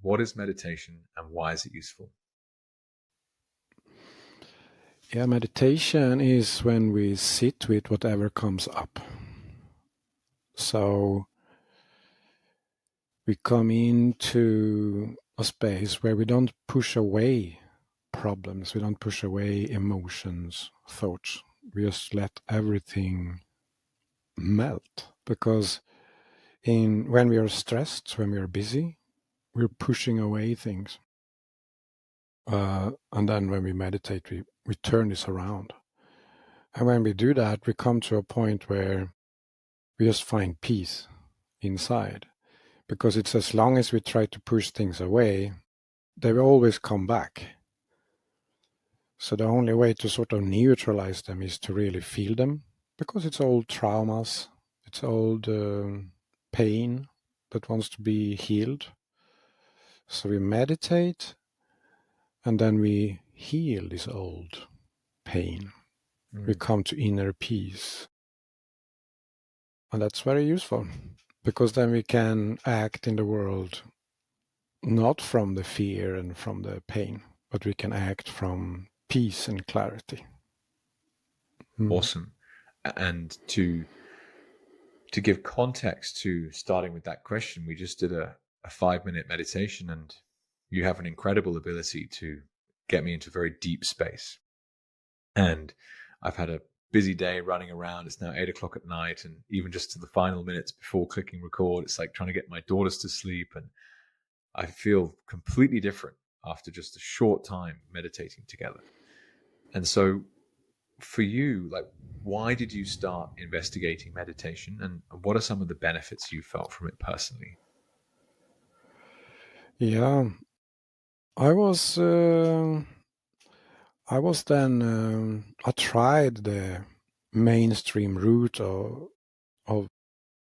what is meditation and why is it useful? Yeah, meditation is when we sit with whatever comes up. So we come into a space where we don't push away problems, we don't push away emotions, thoughts. We just let everything melt. Because when we are stressed, when we are busy, we're pushing away things. And then when we meditate, we turn this around. And when we do that, we come to a point where we just find peace inside. Because it's as long as we try to push things away, they will always come back. So the only way to sort of neutralize them is to really feel them, because it's old traumas, it's old pain that wants to be healed. So we meditate, and then we heal this old pain. We come to inner peace. And that's very useful, because then we can act in the world not from the fear and from the pain, but we can act from peace and clarity. Awesome. And to give context to starting with that question, we just did a 5-minute meditation, and you have an incredible ability to get me into very deep space. And I've had a busy day running around. It's now 8:00 at night, and even just to the final minutes before clicking record, it's like trying to get my daughters to sleep. And I feel completely different after just a short time meditating together. And so for you, like, why did you start investigating meditation, and what are some of the benefits you felt from it personally? Yeah, I was I tried the mainstream route of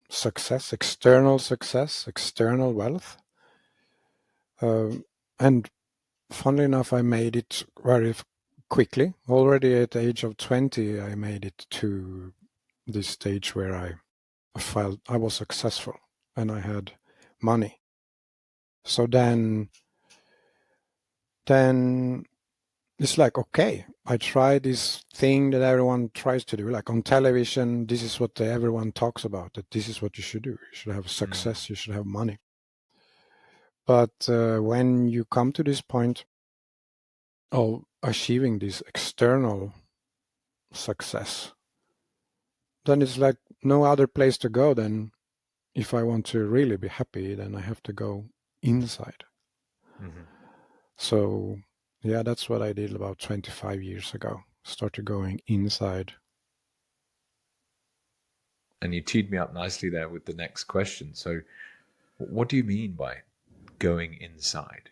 success, external wealth. And funnily enough, I made it very quickly. Already at the age of 20, I made it to this stage where I felt I was successful and I had money. So then it's like, okay, I tried this thing that everyone tries to do, like on television. This is what everyone talks about, that this is what you should do. You should have success, you should have money. But when you come to this point of achieving this external success, then it's like no other place to go than, if I want to really be happy, then I have to go inside. So yeah, that's what I did about 25 years ago. Started going inside. And you teed me up nicely there with the next question. So what do you mean by going inside?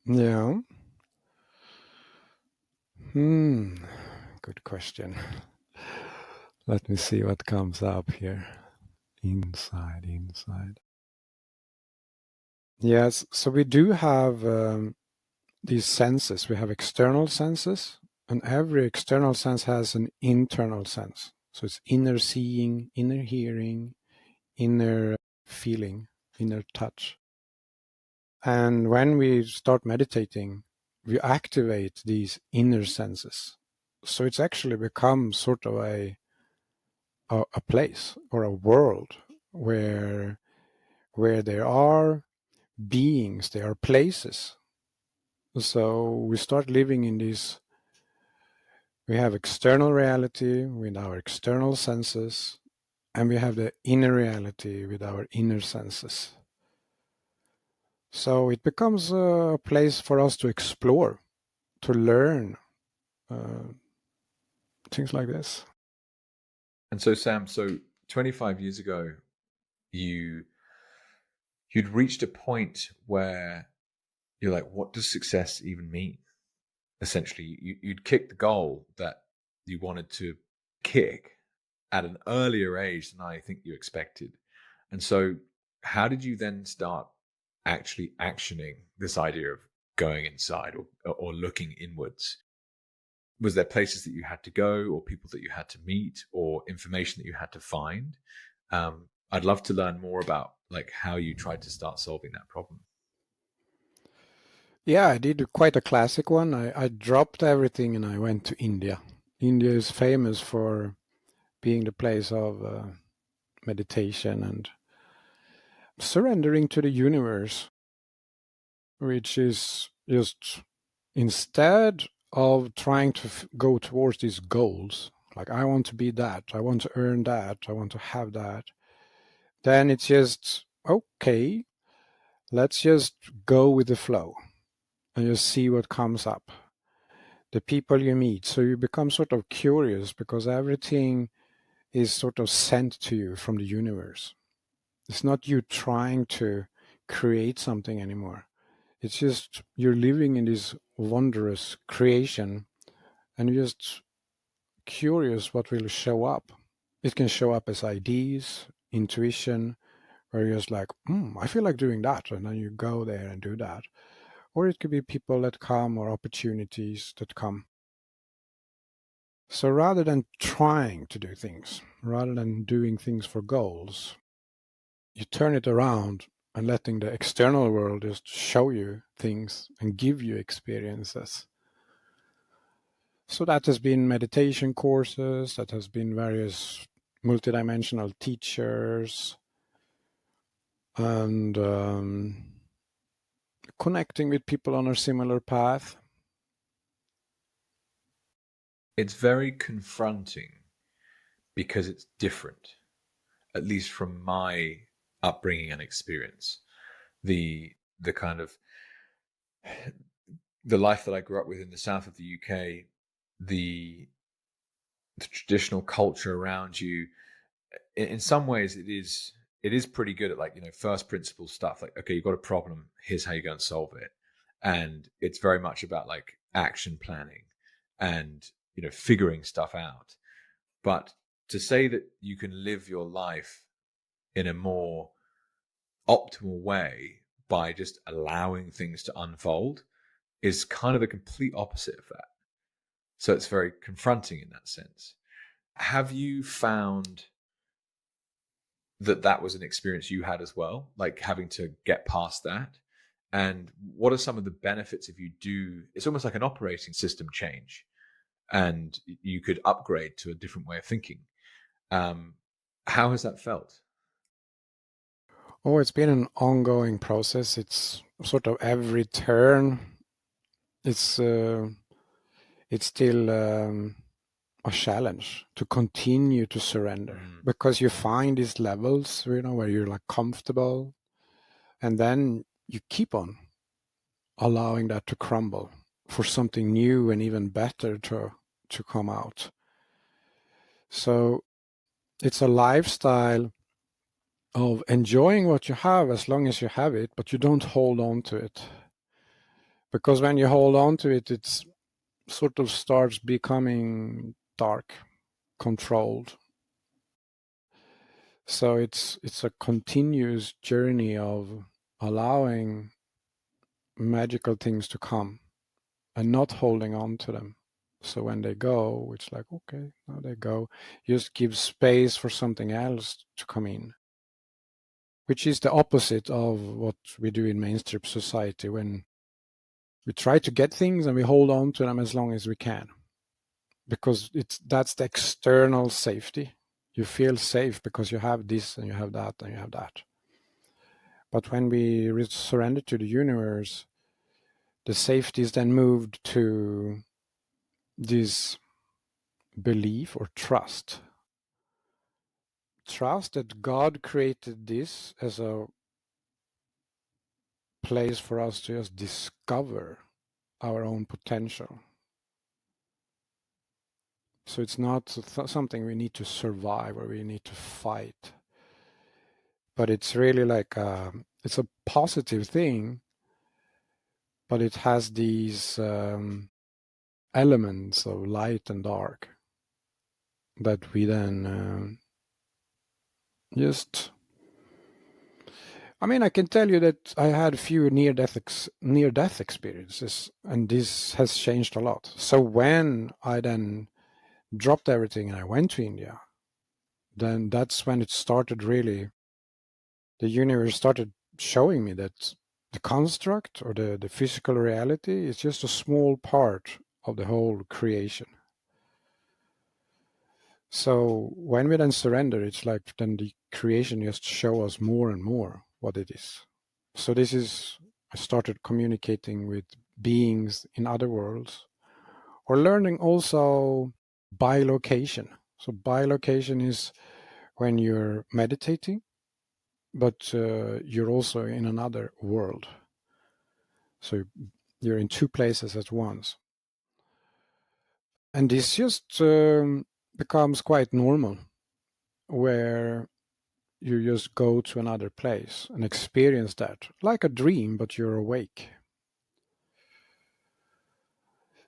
Yeah. Good question. Let me see what comes up here. Inside. Yes, so we do have these senses. We have external senses, and every external sense has an internal sense. So it's inner seeing, inner hearing, inner feeling, inner touch. And when we start meditating, we activate these inner senses. So it's actually become sort of a place or a world where there are beings, there are places. So we start living in this. We have external reality with our external senses, and we have the inner reality with our inner senses. So it becomes a place for us to explore, to learn things like this. And so, Sam, 25 years ago, you'd reached a point where you're like, what does success even mean? Essentially, you'd kicked the goal that you wanted to kick at an earlier age than I think you expected. And so how did you then start actually actioning this idea of going inside or looking inwards? Was there places that you had to go, or people that you had to meet, or information that you had to find? I'd love to learn more about like how you tried to start solving that problem. Yeah, I did quite a classic one. I dropped everything and I went to India. India is famous for being the place of meditation and surrendering to the universe, which is just instead of trying to go towards these goals, like I want to be that, I want to earn that, I want to have that, then it's just, okay, let's just go with the flow and just see what comes up. The people you meet. So you become sort of curious because everything is sort of sent to you from the universe. It's not you trying to create something anymore. It's just you're living in this wondrous creation and you're just curious what will show up. It can show up as ideas, intuition, where you're just like, I feel like doing that. And then you go there and do that. Or it could be people that come or opportunities that come. So rather than trying to do things, rather than doing things for goals, you turn it around and letting the external world just show you things and give you experiences. So that has been meditation courses, that has been various multidimensional teachers, and connecting with people on a similar path. It's very confronting because it's different, at least from my upbringing and experience. The kind of the life that I grew up with in the south of the UK, the the traditional culture around you, in some ways it is pretty good at, like, first principle stuff. Like, okay, you've got a problem, here's how you go and solve it. And it's very much about like action planning and figuring stuff out. But to say that you can live your life in a more optimal way by just allowing things to unfold is kind of the complete opposite of that. So it's very confronting in that sense. Have you found that that was an experience you had as well, like having to get past that? And what are some of the benefits if you do? It's almost like an operating system change, and you could upgrade to a different way of thinking. How has that felt? Oh, it's been an ongoing process. It's sort of every turn. It's still a challenge to continue to surrender because you find these levels, where you're like comfortable, and then you keep on allowing that to crumble for something new and even better to come out. So it's a lifestyle of enjoying what you have as long as you have it, but you don't hold on to it. Because when you hold on to it, it's sort of starts becoming dark, controlled. So it's a continuous journey of allowing magical things to come and not holding on to them. So when they go, it's like, okay, now they go. Just give space for something else to come in, which is the opposite of what we do in mainstream society when we try to get things and we hold on to them as long as we can, because that's the external safety. You feel safe because you have this and you have that and you have that. But when we surrender to the universe, the safety is then moved to this belief or trust. Trust that God created this as a place for us to just discover our own potential. So it's not something we need to survive or we need to fight. But it's really like it's a positive thing, but it has these elements of light and dark that we then just. I mean, I can tell you that I had a few near-death experiences, and this has changed a lot. So when I then dropped everything and I went to India, then that's when it started really the universe started showing me that the construct or the physical reality is just a small part of the whole creation. So when we then surrender, it's like then the creation just show us more and more what it is. So this is, I started communicating with beings in other worlds, or learning also bilocation. So bilocation is when you're meditating, but you're also in another world. So you're in two places at once. And this just becomes quite normal, where you just go to another place and experience that like a dream, but you're awake.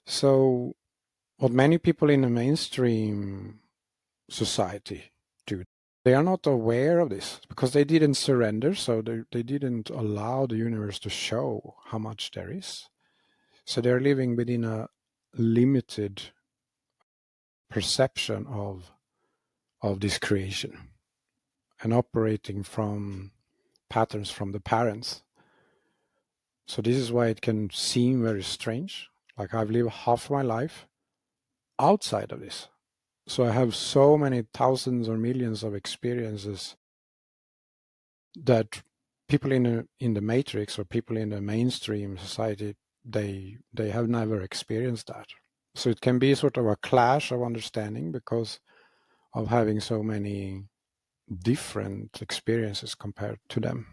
So what many people in the mainstream society do, they are not aware of this because they didn't surrender, so they didn't allow the universe to show how much there is. So they're living within a limited perception of this creation and operating from patterns from the parents. So this is why it can seem very strange. Like I've lived half my life outside of this. So I have so many thousands or millions of experiences that people in the matrix or people in the mainstream society, they have never experienced that. So it can be sort of a clash of understanding because of having so many different experiences compared to them.